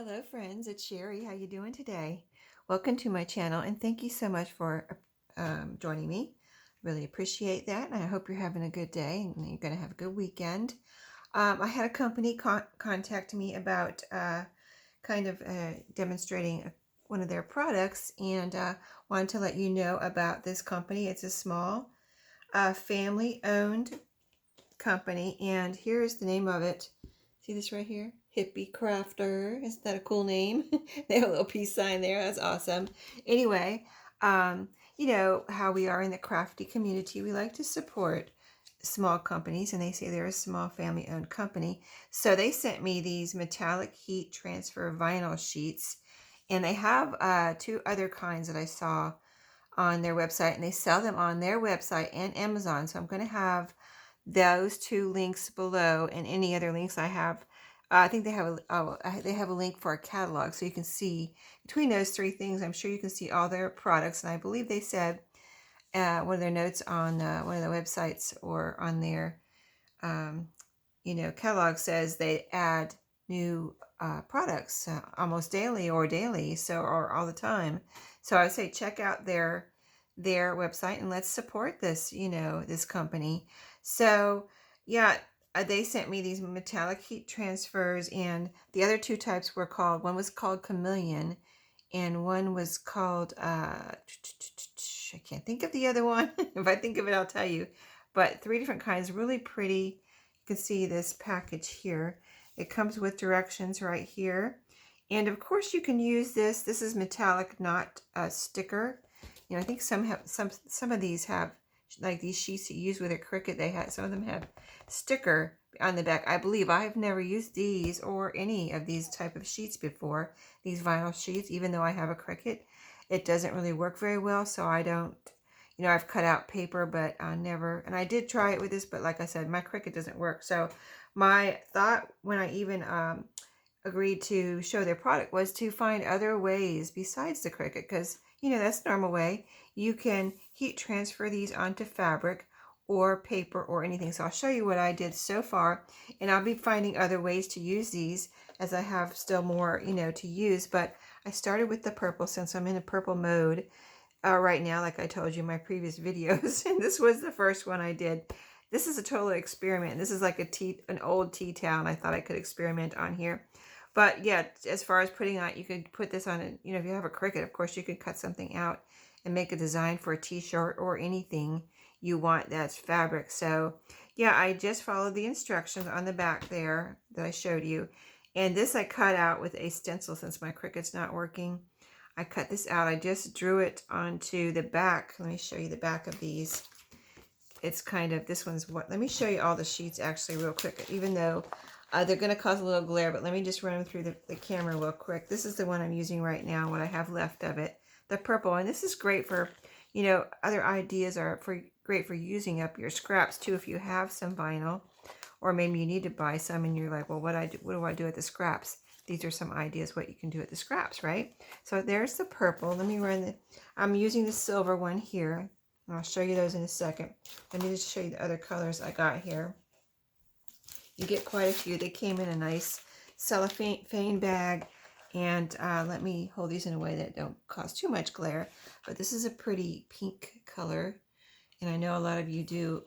Hello friends, it's Sherry. How you doing today? Welcome to my channel and thank you so much for joining me. Really appreciate that, and I hope you're having a good day and you're going to have a good weekend. I had a company contact me about demonstrating one of their products, and wanted to let you know about this company. It's a small family-owned company, and here's the name of it. See this right here? Hippie Crafter. Isn't that a cool name? They have a little peace sign there. That's awesome. Anyway, you know how we are in the crafty community. We like to support small companies, and they say they're a small family-owned company. So they sent me these metallic heat transfer vinyl sheets, and they have two other kinds that I saw on their website, and they sell them on their website and Amazon. So I'm going to have those two links below, and any other links I have. I think they have they have a link for a catalog, so you can see between those three things. I'm sure you can see all their products, and I believe they said one of their notes on one of the websites or on their catalog says they add new products almost daily or daily, so or all the time. So I would say check out their website and let's support this this company. So yeah, they sent me these metallic heat transfers, and the other two types were called, one was called Chameleon and one was called I can't think of the other one. If I think of it, I'll tell you. But three different kinds, really pretty. You can see this package here. It comes with directions right here. And of course you can use this. This is metallic, not a sticker. You know, I think some have some of these have, like these sheets you use with a Cricut, they have, some of them have sticker on the back. I believe I have never used these or any of these type of sheets before, these vinyl sheets, even though I have a Cricut. It doesn't really work very well, so I don't, I've cut out paper, but I never, and I did try it with this, but like I said, my Cricut doesn't work. So my thought when I even agreed to show their product was to find other ways besides the Cricut, because that's the normal way. You can heat transfer these onto fabric or paper or anything. So I'll show you what I did so far, and I'll be finding other ways to use these as I have still more to use. But I started with the purple since I'm in a purple mode right now, like I told you in my previous videos. And this was the first one I did. This is a total experiment. This is like an old tea towel, and I thought I could experiment on here. But yeah, as far as putting on, you could put this on, if you have a Cricut, of course, you could cut something out and make a design for a t-shirt or anything you want that's fabric. So yeah, I just followed the instructions on the back there that I showed you. And this I cut out with a stencil since my Cricut's not working. I cut this out. I just drew it onto the back. Let me show you the back of these. It's kind of, this one's what, let me show you all the sheets actually real quick, even though they're going to cause a little glare, but let me just run them through the camera real quick. This is the one I'm using right now, what I have left of it, the purple. And this is great for, other ideas are great for using up your scraps too, if you have some vinyl, or maybe you need to buy some and you're like, well, what do I do with the scraps? These are some ideas what you can do with the scraps, right? So there's the purple. Let me run I'm using the silver one here. I'll show you those in a second. Let me just show you the other colors I got here. You get quite a few. They came in a nice cellophane bag. And let me hold these in a way that don't cause too much glare. But this is a pretty pink color. And I know a lot of you do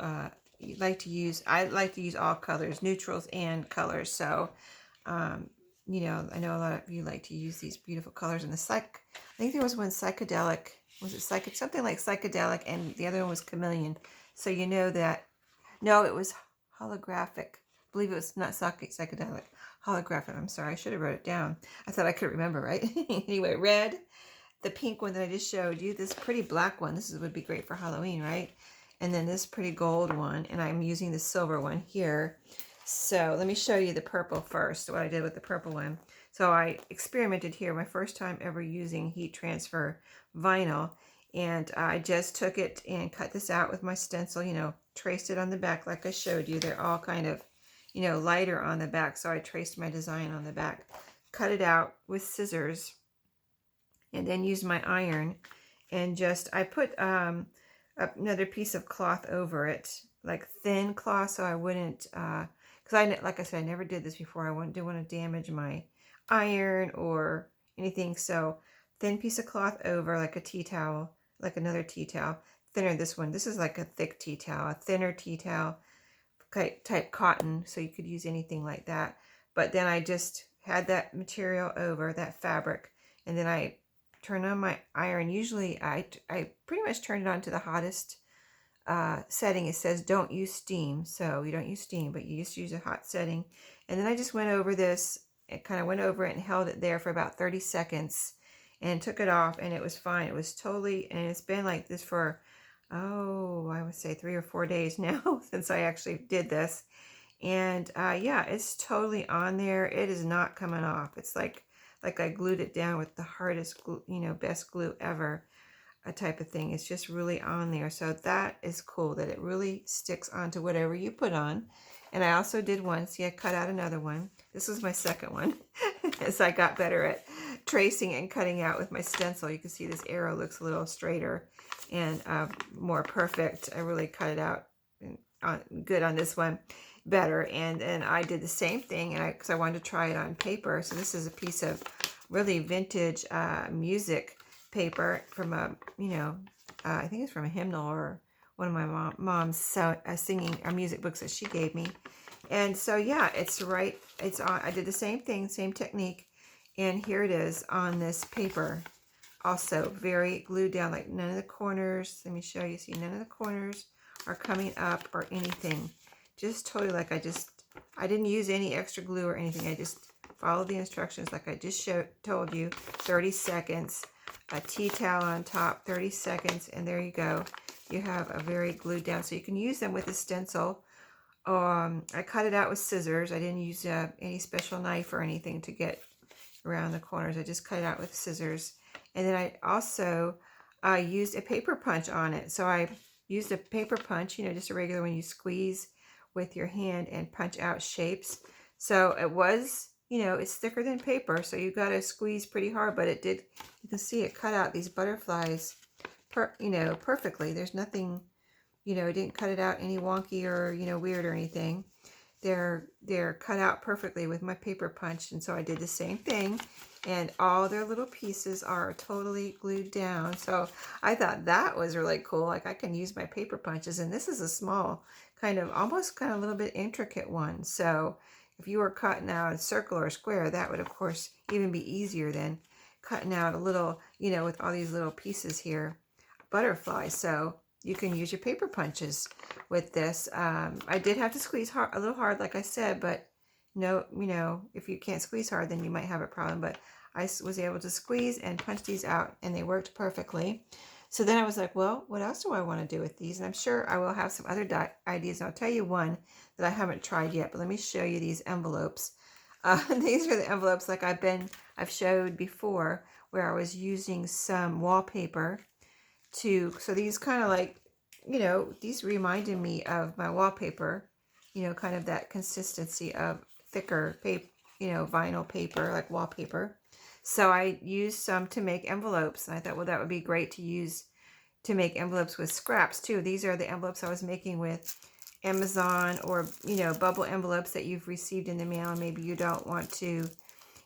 you like to use, I like to use all colors, neutrals and colors. So, I know a lot of you like to use these beautiful colors. And I think there was one psychedelic, was it something like psychedelic, and the other one was chameleon. So you know that, no, it was holographic. I believe it was not psychedelic, holographic. I'm sorry, I should have wrote it down. I thought I could remember, right? Anyway, red, the pink one that I just showed you, this pretty black one, would be great for Halloween, right? And then this pretty gold one, and I'm using the silver one here. So let me show you the purple first, what I did with the purple one. So I experimented here, my first time ever using heat transfer vinyl, and I just took it and cut this out with my stencil, traced it on the back like I showed you. They're all kind of, lighter on the back, so I traced my design on the back. Cut it out with scissors, and then used my iron, and I put another piece of cloth over it, like thin cloth, so I wouldn't, because like I said, I never did this before. I didn't want to damage my iron or anything. So thin piece of cloth over, like a tea towel, like another tea towel, thinner this one. This is like a thick tea towel, a thinner tea towel, type cotton, so you could use anything like that. But then I just had that material over, that fabric, and then I turn on my iron. Usually I pretty much turn it on to the hottest setting. It says don't use steam, so you don't use steam, but you just use a hot setting. And then I just went over this, it kind of went over it and held it there for about 30 seconds and took it off, and it was fine. It was totally, and it's been like this for, oh, I would say 3 or 4 days now since I actually did this. And yeah, it's totally on there. It is not coming off. It's like I glued it down with the hardest glue, you know, best glue ever, a type of thing. It's just really on there. So that is cool that it really sticks onto whatever you put on. And I also did one. See, I cut out another one. This was my second one as I got better at tracing and cutting out with my stencil. You can see this arrow looks a little straighter and more perfect. I really cut it out good on this one, better. And then I did the same thing, and because I wanted to try it on paper. So this is a piece of really vintage music paper from a, you know, I think it's from a hymnal or one of my mom's singing music books that she gave me. And so yeah, it's right, it's on. I did the same thing, same technique, and here it is on this paper. Also very glued down, like none of the corners, let me show you, see, none of the corners are coming up or anything. Just totally like I didn't use any extra glue or anything. I just followed the instructions like I just told you. 30 seconds, a tea towel on top, 30 seconds, and there you go. You have a very glued down. So you can use them with a stencil. I cut it out with scissors. I didn't use any special knife or anything to get around the corners. I just cut it out with scissors. And then I also used a paper punch on it. So I used a paper punch, you know, just a regular one you squeeze with your hand and punch out shapes. So it was, you know, it's thicker than paper, so you got to squeeze pretty hard, but it did, you can see it cut out these butterflies, you know, perfectly. There's nothing, you know, it didn't cut it out any wonky or, you know, weird or anything. They're cut out perfectly with my paper punch. And so I did the same thing, and all their little pieces are totally glued down. So I thought that was really cool. Like I can use my paper punches, and this is a small kind of, almost kind of a little bit intricate one. So if you were cutting out a circle or a square, that would of course even be easier than cutting out a little, you know, with all these little pieces here, butterflies. So you can use your paper punches with this. I did have to squeeze a little hard, like I said, but no, you know, if you can't squeeze hard, then you might have a problem. But I was able to squeeze and punch these out, and they worked perfectly. So then I was like, well, what else do I want to do with these? And I'm sure I will have some other ideas. And I'll tell you one that I haven't tried yet, but let me show you these envelopes. These are the envelopes like I've showed before, where I was using some wallpaper so these kind of like, you know, these reminded me of my wallpaper, you know, kind of that consistency of thicker paper, you know, vinyl paper, like wallpaper. So I used some to make envelopes, and I thought, well, that would be great to use to make envelopes with scraps too. These are the envelopes I was making with Amazon, or, you know, bubble envelopes that you've received in the mail. Maybe you don't want to,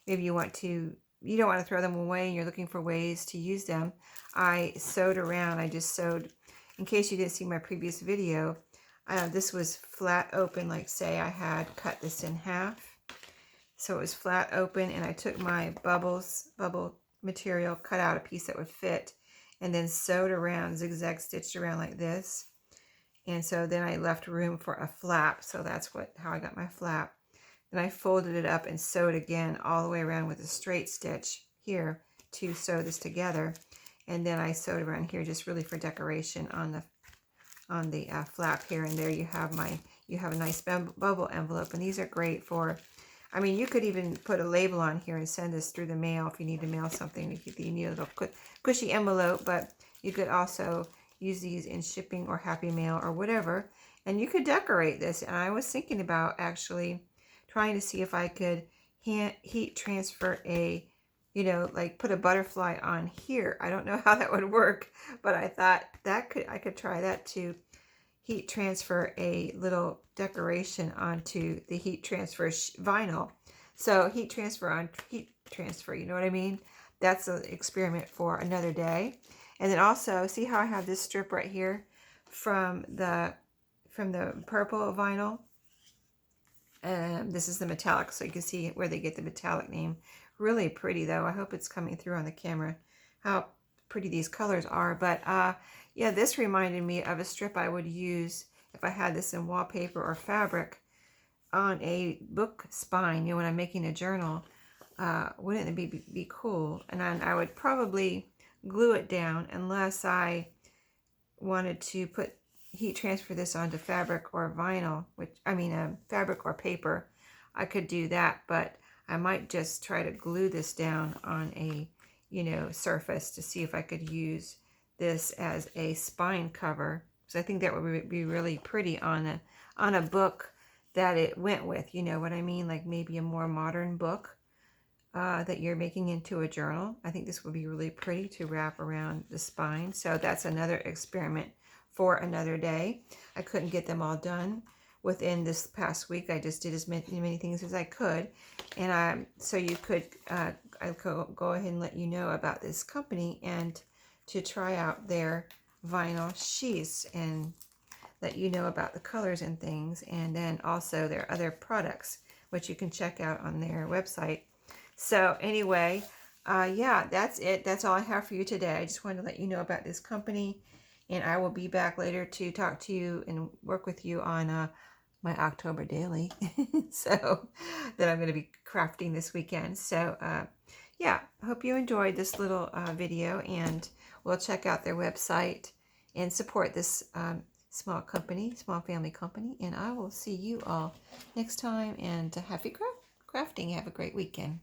you don't want to throw them away and you're looking for ways to use them. I sewed around. I just sewed, in case you didn't see my previous video, this was flat open, like say I had cut this in half. So it was flat open, and I took my bubble material, cut out a piece that would fit, and then sewed around, zigzag stitched around like this. And so then I left room for a flap. So that's how I got my flap. Then I folded it up and sewed again all the way around with a straight stitch here to sew this together. And then I sewed around here just really for decoration on the flap here. And there you have a nice bubble envelope. And these are great for, I mean, you could even put a label on here and send this through the mail if you need to mail something. If you need a little cushy envelope, but you could also use these in shipping or Happy Mail or whatever. And you could decorate this. And I was thinking about actually trying to see if I could heat transfer you know, like put a butterfly on here. I don't know how that would work, but I thought I could try that to heat transfer a little decoration onto the heat transfer vinyl. So heat transfer on heat transfer, you know what I mean? That's an experiment for another day. And then also, see how I have this strip right here from the purple vinyl? This is the metallic, so you can see where they get the metallic name. Really pretty though. I hope it's coming through on the camera how pretty these colors are. But yeah, this reminded me of a strip I would use if I had this in wallpaper or fabric on a book spine, you know, when I'm making a journal. Wouldn't it be cool? And then I would probably glue it down unless I wanted to put heat transfer this onto fabric or vinyl, which I mean fabric or paper. I could do that, but I might just try to glue this down on a, you know, surface to see if I could use this as a spine cover. So I think that would be really pretty on a book that it went with, you know what I mean? Like maybe a more modern book that you're making into a journal. I think this would be really pretty to wrap around the spine. So that's another experiment for another day. I couldn't get them all done within this past week. I just did as many things as I could. And so you could, I'll go ahead and let you know about this company and to try out their vinyl sheaths and let you know about the colors and things. And then also their other products, which you can check out on their website. So anyway, yeah, that's it. That's all I have for you today. I just wanted to let you know about this company, and I will be back later to talk to you and work with you on my October daily. So that I'm going to be crafting this weekend. So yeah, I hope you enjoyed this little video, and we'll check out their website and support this small family company. And I will see you all next time, and happy crafting. Have a great weekend.